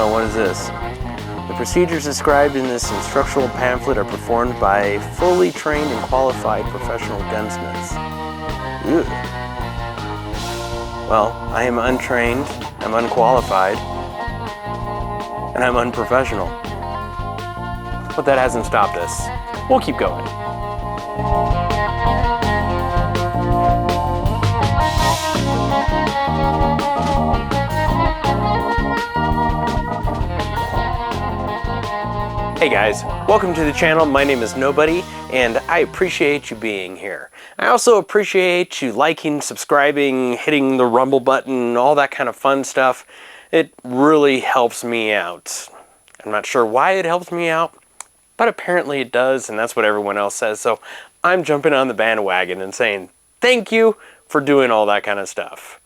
Oh, what is this? The procedures described in this instructional pamphlet are performed by fully trained and qualified professional gunsmiths. Ew. Well, I am untrained, I'm unqualified, and I'm unprofessional. But that hasn't stopped us. We'll keep going. Hey guys, welcome to the channel. My name is Nobody, and I appreciate you being here. I also appreciate you liking, subscribing, hitting the rumble button, all that kind of fun stuff. It really helps me out. I'm not sure why it helps me out, but apparently it does, and that's what everyone else says. So I'm jumping on the bandwagon and saying thank you for doing all that kind of stuff.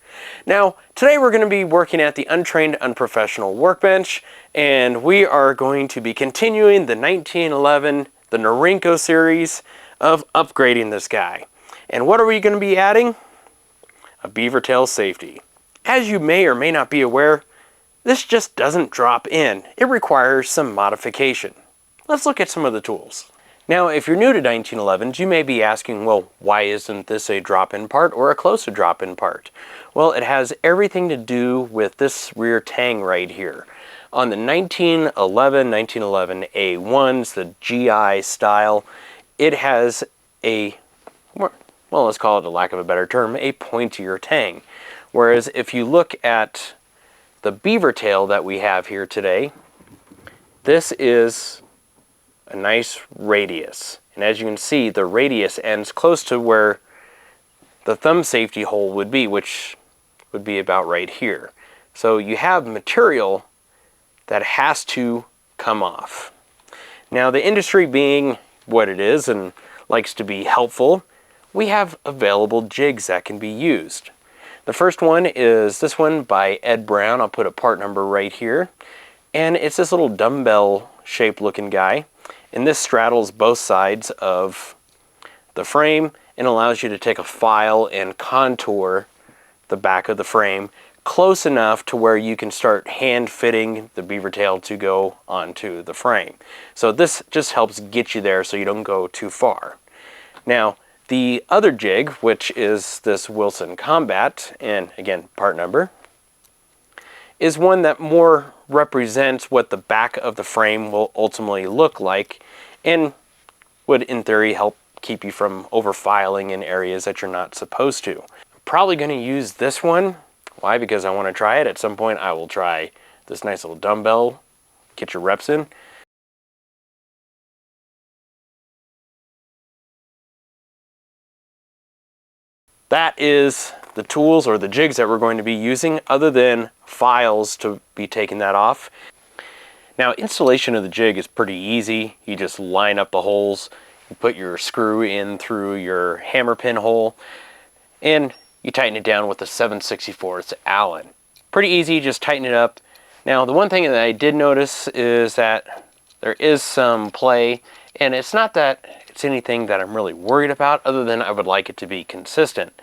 Now, today we're going to be working at the Untrained Unprofessional Workbench, and we are going to be continuing the 1911, the Norinco series of upgrading this guy. And what are we going to be adding? A Beavertail safety. As you may or may not be aware, this just doesn't drop in. It requires some modification. Let's look at some of the tools. Now, if you're new to 1911s, you may be asking, well, why isn't this a drop-in part or a close to drop-in part? Well, it has everything to do with this rear tang right here. On the 1911 A1s, the GI style, it has a, well, let's call it, a lack of a better term, a pointier tang. Whereas if you look at the Beavertail that we have here today, this is a nice radius. And as you can see, the radius ends close to where the thumb safety hole would be, which would be about right here. So you have material that has to come off. Now, the industry being what it is and likes to be helpful, we have available jigs that can be used. The first one is this one by Ed Brown. I'll put a part number right here. And it's this little dumbbell shaped looking guy. And this straddles both sides of the frame and allows you to take a file and contour the back of the frame close enough to where you can start hand fitting the Beavertail to go onto the frame. So this just helps get you there so you don't go too far. Now, the other jig, which is this Wilson Combat, and again, part number, is one that more represents what the back of the frame will ultimately look like and would, in theory, help keep you from over-filing in areas that you're not supposed to. I'm probably going to use this one. Why? Because I want to try it. At some point, I will try this nice little dumbbell, get your reps in. That is the tools or the jigs that we're going to be using, other than files to be taking that off. Now, installation of the jig is pretty easy. You just line up the holes, you put your screw in through your hammer pin hole, and you tighten it down with a 7/64 Allen. Pretty easy, just tighten it up. Now, the one thing that I did notice is that there is some play, and it's not that it's anything that I'm really worried about, other than I would like it to be consistent.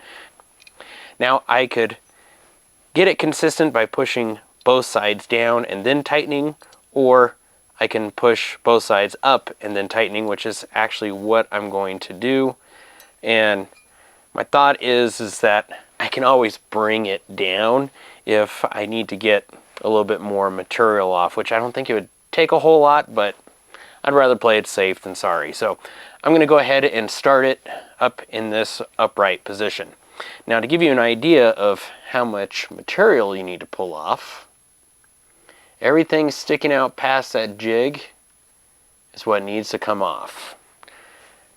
Now, I could get it consistent by pushing both sides down and then tightening, or I can push both sides up and then tightening, which is actually what I'm going to do. And my thought is that I can always bring it down if I need to get a little bit more material off, which I don't think it would take a whole lot, but I'd rather play it safe than sorry. So I'm going to go ahead and start it up in this upright position. Now, to give you an idea of how much material you need to pull off, everything sticking out past that jig is what needs to come off.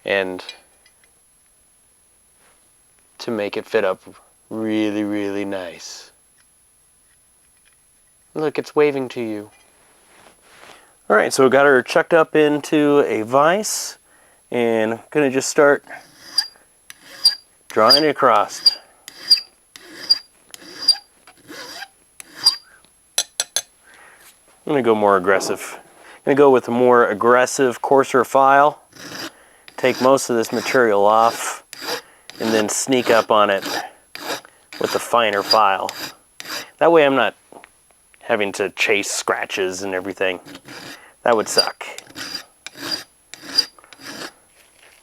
And to make it fit up really, really nice. Look, it's waving to you. Alright, so we got her chucked up into a vise, and I'm going to just start drawing it across. I'm going to go more aggressive. I'm going to go with a more aggressive, coarser file, take most of this material off, and then sneak up on it with the finer file. That way I'm not having to chase scratches and everything. That would suck.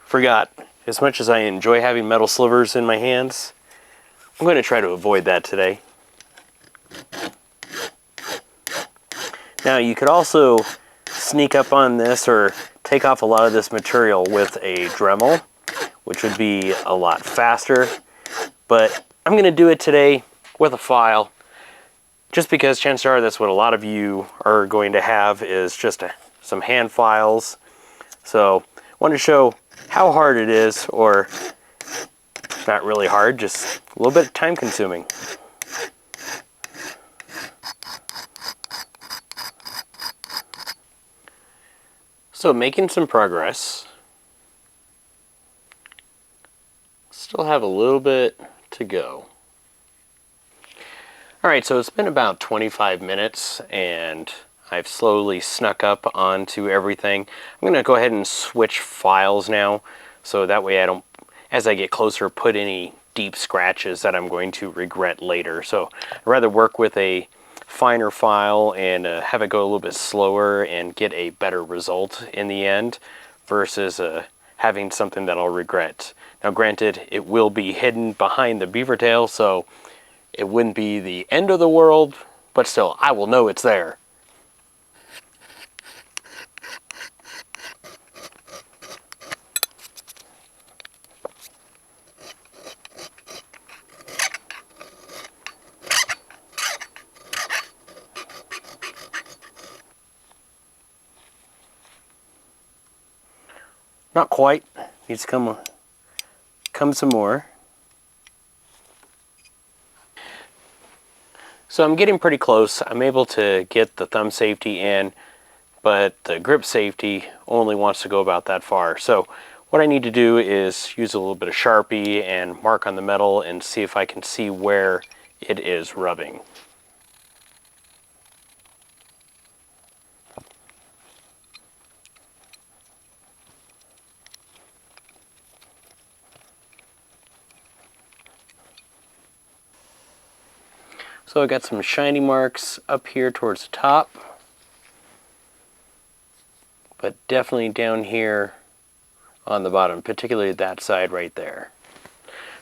Forgot, as much as I enjoy having metal slivers in my hands, I'm going to try to avoid that today. Now you could also sneak up on this or take off a lot of this material with a Dremel, which would be a lot faster, but I'm going to do it today with a file, just because chances are that's what a lot of you are going to have, is just some hand files. So I want to show how hard it is, or not really hard, just a little bit time consuming. So making some progress. Still have a little bit to go. Alright, so it's been about 25 minutes and I've slowly snuck up onto everything. I'm going to go ahead and switch files now, so that way I don't, as I get closer, put any deep scratches that I'm going to regret later. So I'd rather work with a finer file and have it go a little bit slower and get a better result in the end, versus having something that I'll regret. Now granted, it will be hidden behind the Beavertail, so it wouldn't be the end of the world, but still, I will know it's there. Not quite. Needs to come some more. So I'm getting pretty close. I'm able to get the thumb safety in, but the grip safety only wants to go about that far. So what I need to do is use a little bit of Sharpie and mark on the metal and see if I can see where it is rubbing. So I got some shiny marks up here towards the top, but definitely down here on the bottom, particularly that side right there.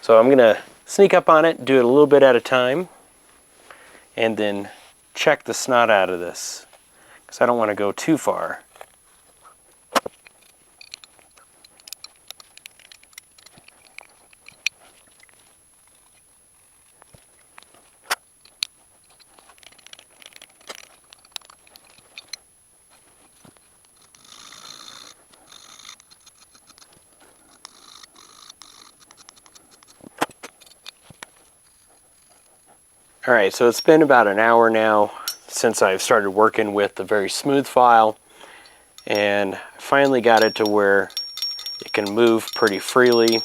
So I'm gonna sneak up on it, do it a little bit at a time, and then check the snot out of this, because I don't want to go too far. Alright, so it's been about an hour now since I've started working with the very smooth file, and I finally got it to where it can move pretty freely.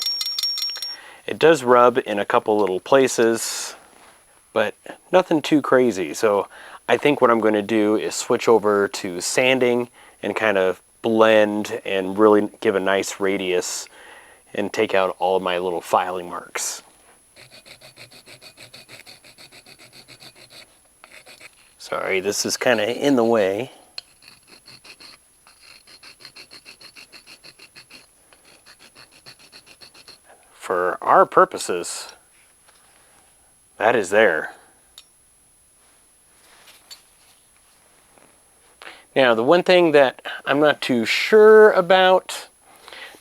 It does rub in a couple little places, but nothing too crazy. So I think what I'm going to do is switch over to sanding and kind of blend and really give a nice radius and take out all of my little filing marks. Sorry, this is kind of in the way. For our purposes, that is there. Now, the one thing that I'm not too sure about,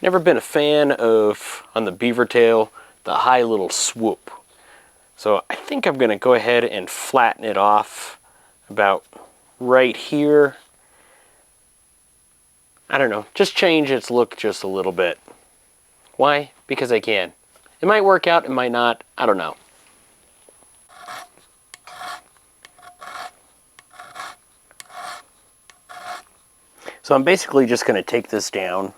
never been a fan of, on the Beavertail, the high little swoop. So I think I'm going to go ahead and flatten it off about right here. I don't know, just change its look just a little bit. Why? Because I can. It might work out, it might not, I don't know. So I'm basically just going to take this down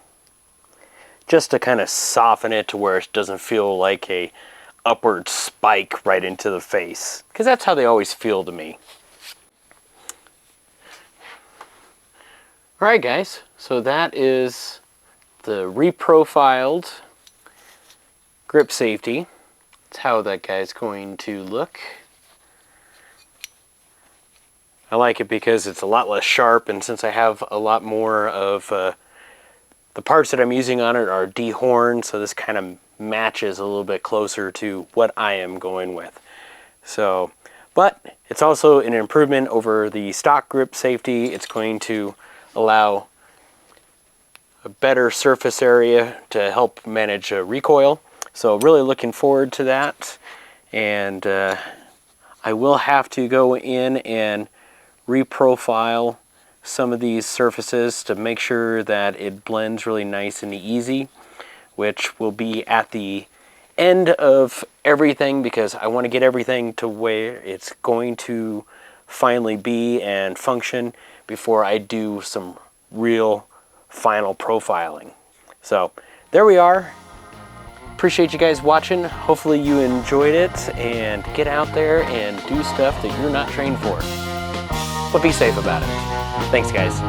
just to kind of soften it to where it doesn't feel like a upward spike right into the face, because that's how they always feel to me. Alright guys, so that is the reprofiled grip safety. That's how that guy's going to look. I like it because it's a lot less sharp, and since I have a lot more of the parts that I'm using on it are dehorned, so this kind of matches a little bit closer to what I am going with. So, but it's also an improvement over the stock grip safety. It's going to allow a better surface area to help manage recoil. So really looking forward to that. And I will have to go in and reprofile some of these surfaces to make sure that it blends really nice and easy, which will be at the end of everything, because I want to get everything to where it's going to finally be and function before I do some real final profiling. So there we are. Appreciate you guys watching. Hopefully you enjoyed it, and get out there and do stuff that you're not trained for. But be safe about it. Thanks, guys.